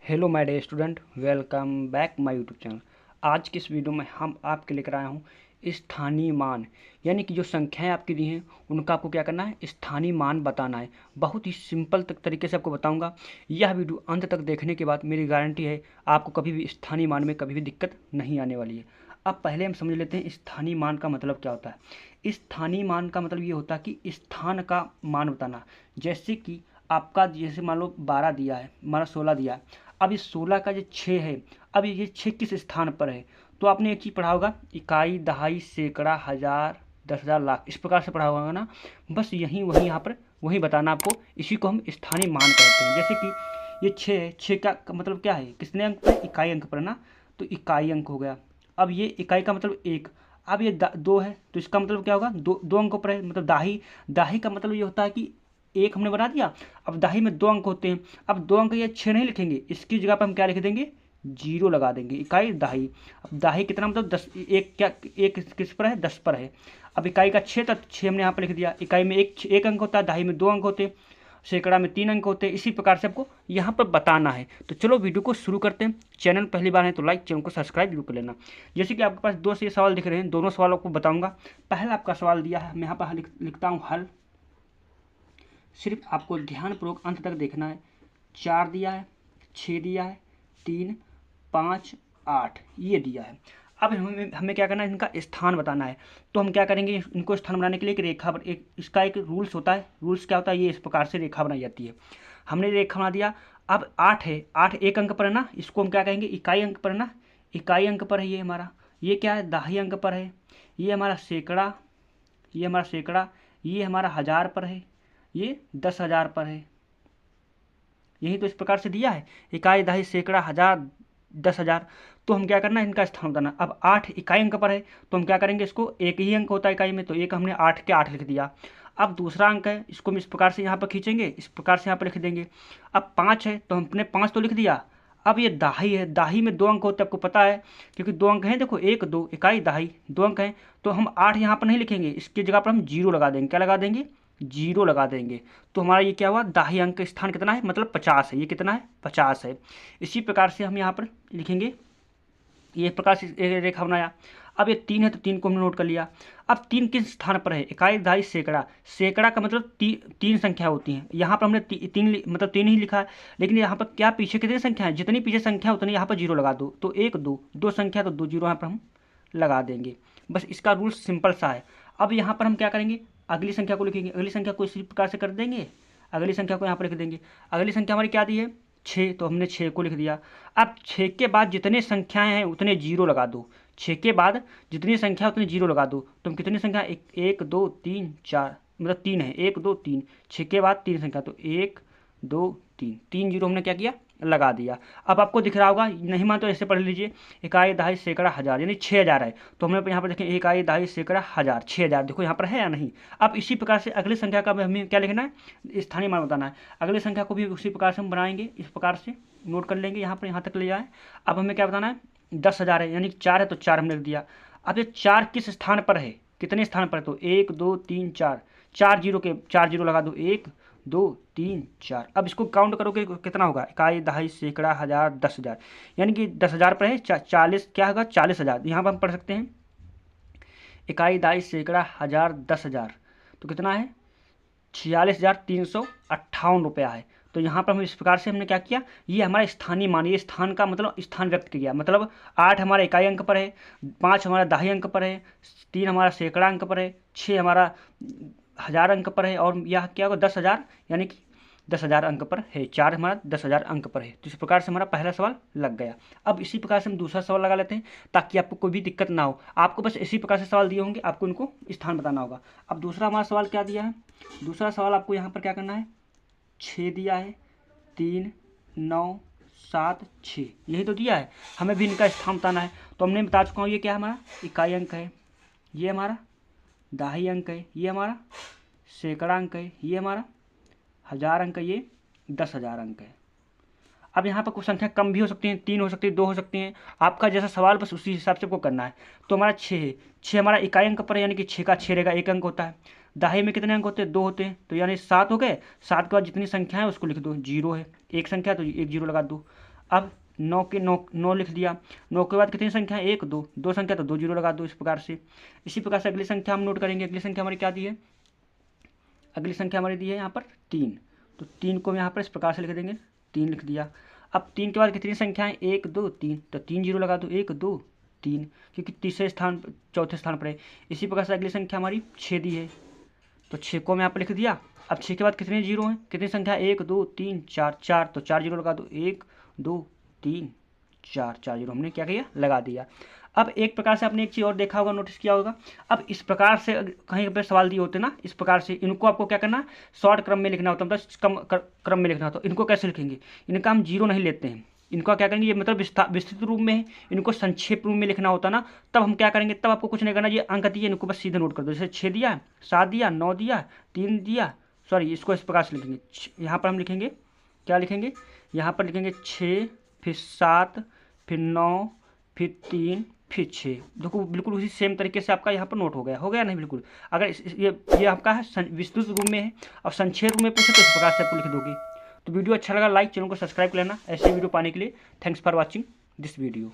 Hello my dear student, welcome back my YouTube channel. आज की इस वीडियो में हम आपके लेकर आया हूँ स्थानीय मान, यानी कि जो संख्याएं आपकी दी हैं उनका आपको क्या करना है, स्थानीय मान बताना है। बहुत ही सिंपल तरीके से आपको बताऊंगा। यह वीडियो अंत तक देखने के बाद मेरी गारंटी है आपको कभी भी स्थानीय मान में कभी भी दिक्कत नहीं आने वाली है। अब पहले हम समझ लेते हैं स्थानीय मान का मतलब क्या होता है। स्थानीय मान का मतलब ये होता है कि स्थान का मान बताना। जैसे कि आपका जैसे मान लो 12 दिया है, हमारा 16 दिया है। अब इस 16 का जो 6 है, अब ये 6 किस स्थान पर है। तो आपने एक चीज़ पढ़ा होगा, इकाई, दहाई, सैकड़ा, हज़ार, 10,000, लाख, इस प्रकार से पढ़ा होगा ना। बस यहीं वहीं यहाँ पर वही बताना आपको। इसी को हम स्थानीय मान कहते हैं। जैसे कि ये 6 है, 6 का मतलब क्या है, कितने अंक पर, इकाई अंक पर ना। तो इकाई अंक हो गया। अब ये इकाई का मतलब एक। अब ये 2 है तो इसका मतलब क्या होगा, दो दो अंकों पर है, मतलब दाही। दाही का मतलब ये होता है कि एक हमने बना दिया। अब दाही में 2 अंक होते हैं। अब 2 अंक ये 6 नहीं लिखेंगे, इसकी जगह पर हम क्या लिख देंगे, 0 लगा देंगे। इकाई दाही। अब दाही कितना मतलब 10, एक क्या, एक किस पर है, 10 पर है। अब इकाई का 6 था, 6 हमने यहाँ पर लिख दिया। इकाई में एक अंक होता है, दाही में 2 अंक होते हैं, सैकड़ा में 3 अंक होते हैं। इसी प्रकार से आपको यहाँ पर बताना है। तो चलो वीडियो को शुरू करते हैं। चैनल पहली बार है तो लाइक, चैनल को सब्सक्राइब जरूर कर लेना। जैसे कि आपके पास 2 से सवाल दिख रहे हैं, दोनों सवालों को बताऊंगा। पहला आपका सवाल दिया है, मैं यहाँ पर लिखता हूँ हल। सिर्फ आपको ध्यानपूर्वक अंत तक देखना है। 4 दिया है, 6 दिया है, 3, 5, 8 ये दिया है। अब हमें क्या करना है, इनका स्थान बताना है। तो हम क्या करेंगे, इनको स्थान बनाने के लिए एक रेखा, एक इसका एक रूल्स होता है। रूल्स क्या होता है, ये इस प्रकार से रेखा बनाई जाती है। हमने रेखा बना दिया। अब 8 है, 8 एक अंक पर है ना, इसको हम क्या कहेंगे, इकाई अंक पर है ना। इकाई अंक पर है ये हमारा। ये क्या है, दाही अंक पर है। ये हमारा सैकड़ा, ये हमारा सैकड़ा। ये हमारा हज़ार पर है, ये 10,000 पर है। यही तो इस प्रकार से दिया है, इकाई, दहाई, सैकड़ा, हज़ार, 10,000। तो हम क्या करना है, इनका स्थान बताना। अब 8 इकाई अंक पर है तो हम क्या करेंगे, इसको एक ही अंक होता है इकाई में, तो एक हमने 8 के 8 लिख दिया। अब दूसरा अंक है, इसको हम इस प्रकार से यहाँ पर खींचेंगे, इस प्रकार से यहाँ पर लिख देंगे। अब 5 है तो हमने 5 तो लिख दिया। अब ये दाही है, दाही में 2 अंक होते हैं, आपको पता है, क्योंकि 2 अंक हैं। देखो 1, 2, इकाई दाही 2 अंक हैं। तो हम 8 यहाँ पर नहीं लिखेंगे, इसकी जगह पर हम 0 लगा देंगे। क्या लगा देंगे, 0 लगा देंगे। तो हमारा ये क्या हुआ, दाही अंक स्थान कितना है, मतलब 50 है। ये कितना है, 50 है। इसी प्रकार से हम यहाँ पर लिखेंगे, ये प्रकार से रेखा बनाया। अब ये 3 है तो 3 को हमने नोट कर लिया। अब 3 किस स्थान पर है, इकाई, दहाई, सैकड़ा। सैकड़ा का मतलब 3 संख्या होती हैं। यहाँ पर हमने 3 मतलब 3 ही लिखा है, लेकिन यहाँ पर क्या पीछे कितनी संख्या है, जितनी पीछे संख्या उतनी यहाँ पर 0 लगा दो। तो 1, 2, 2 संख्या तो 2 0 यहाँ पर हम लगा देंगे। बस इसका रूल सिंपल सा है। अब यहाँ पर हम क्या करेंगे, अगली संख्या को लिखेंगे। अगली संख्या को इसी प्रकार से कर देंगे। अगली संख्या को यहाँ पर लिख देंगे। अगली संख्या हमारी क्या दी है, 6, तो हमने 6 को लिख दिया। अब 6 के बाद जितने संख्याएं हैं उतने 0 लगा दो। 6 के बाद जितनी संख्या उतने 0 लगा दो। तो हम कितनी संख्या, 1, 2, 3, 4, मतलब 3 है, 1, 2, 3। 6 के बाद 3 संख्या, तो 1, 2, 3, 3 0 हमने क्या किया, लगा दिया। अब आपको दिख रहा होगा, नहीं मान तो ऐसे पढ़ लीजिए, इकाई, दहाई, सैकड़ा, हज़ार, यानी 6,000 है। तो हमने यहाँ पर देखें, इकाई, दहाई, सैकड़ा, हज़ार, 6,000। देखो यहाँ पर है या नहीं। अब इसी प्रकार से अगली संख्या का हमें क्या लिखना है, स्थानीय मान बताना है। अगली संख्या को भी उसी प्रकार से हम बनाएंगे, इस प्रकार से नोट कर लेंगे, यहाँ पर यहाँ तक ले जाए। अब हमें क्या बताना है, 10,000 है, यानी 4 है तो 4 हमने लिख दिया। अब ये 4 किस स्थान पर है, कितने स्थान पर है, तो 1, 2, 3, 4, 4 0 के 4 0 लगा दो, 1, 2, 3, 4। अब इसको काउंट करोगे कितना होगा, इकाई, दहाई, सैकड़ा, हज़ार, 10,000, यानी कि 10,000 पर है 40, क्या होगा, 40,000। यहाँ पर हम पढ़ सकते हैं, इकाई, दहाई, सैकड़ा, हज़ार, 10,000, तो कितना है, 46,358 रुपया है। तो यहाँ पर हम इस प्रकार से हमने क्या किया, ये हमारा स्थानीय मान, ये स्थान का मतलब स्थान व्यक्त किया। मतलब 8 हमारा इकाई अंक पर है, 5 हमारा दाही अंक पर है, 3 हमारा सैकड़ा अंक पर है, 6 हमारा हज़ार अंक पर है, और यह क्या होगा, 10,000, यानी कि 10,000 अंक पर है। 4 हमारा 10,000 अंक पर है। तो इस प्रकार से हमारा पहला सवाल लग गया। अब इसी प्रकार से हम दूसरा सवाल लगा लेते हैं, ताकि आपको कोई भी दिक्कत ना हो। आपको बस इसी प्रकार से सवाल दिए होंगे, आपको इनको स्थान बताना होगा। अब दूसरा हमारा सवाल क्या दिया है, दूसरा सवाल आपको यहाँ पर क्या करना है, 6 दिया है, 3, 9, 7, 6, यही तो दिया है। हमें भी इनका स्थान बताना है। तो हमने बता चुका हूँ, ये क्या हमारा इकाई अंक है, ये हमारा दाही अंक है, ये हमारा सैकड़ा अंक है, ये हमारा हज़ार अंक है, ये 10,000 अंक है। अब यहाँ पर कुछ संख्या कम भी हो सकती हैं, 3 हो सकती है, 2 हो सकती हैं। आपका जैसा सवाल बस उसी हिसाब से आपको करना है। तो हमारा 6 है, 6 हमारा इकाई अंक पर है, यानी कि 6 का 6 रहेगा, 1 अंक होता है। दाही में कितने अंक होते हैं, 2 होते हैं, तो यानी 7 हो गए। 7 के बाद जितनी संख्या है उसको लिख दो, 0 है, एक संख्या तो 1 0 लगा दो। अब 9 के 9 लिख दिया। 9 के बाद कितनी संख्या है, 1 2, 2 संख्या तो 2 जीरो लगा दो इस प्रकार से। इसी प्रकार से अगली संख्या हम नोट करेंगे। अगली संख्या हमारी क्या दी है, अगली संख्या हमारी दी है यहाँ पर 3, तो 3 को हम यहाँ पर इस प्रकार से लिख देंगे, 3 लिख दिया। अब 3 के बाद कितनी संख्या है, 1 2 3, तो 3 जीरो लगा दो, 1 2 3, क्योंकि तीसरे स्थान चौथे स्थान पर है। इसी प्रकार से अगली संख्या हमारी 6 दी है, तो 6 को हम यहाँ पर लिख दिया। अब 6 के बाद कितने जीरो हैं, कितनी संख्या, 1 2 3 4, 4, तो 4 जीरो लगा दो, 1 2 3 4, 4 जीरो हमने क्या किया, लगा दिया। अब एक प्रकार से आपने एक चीज़ और देखा होगा, नोटिस किया होगा, अब इस प्रकार से कहीं पर सवाल दिए होते ना, इस प्रकार से इनको आपको क्या करना, शॉर्ट क्रम में लिखना होता है, मतलब कम क्रम में लिखना होता है। इनको कैसे लिखेंगे, इनका हम जीरो नहीं लेते हैं, इनको क्या करेंगे, ये मतलब विस्तृत रूप में है, इनको संक्षेप रूप में लिखना होता ना, तब हम क्या करेंगे, तब आपको कुछ नहीं करना, ये अंक दिए इनको बस सीधे नोट कर दो। जैसे 6 दिया, 7 दिया, 9 दिया, 3 दिया, सॉरी इसको इस प्रकार से लिखेंगे। यहाँ पर हम लिखेंगे, क्या लिखेंगे, यहाँ पर लिखेंगे 6, फिर 7, फिर 9, फिर 3, फिर 6। देखो बिल्कुल उसी सेम तरीके से आपका यहाँ पर नोट हो गया नहीं, बिल्कुल। अगर ये आपका है विस्तृत रूप में है, और संक्षेप रूप में पूछे तो इस प्रकार से आपको लिख दोगे। तो वीडियो अच्छा लगा लाइक, चैनल को सब्सक्राइब कर लेना ऐसे वीडियो पाने के लिए। Thanks for watching this video.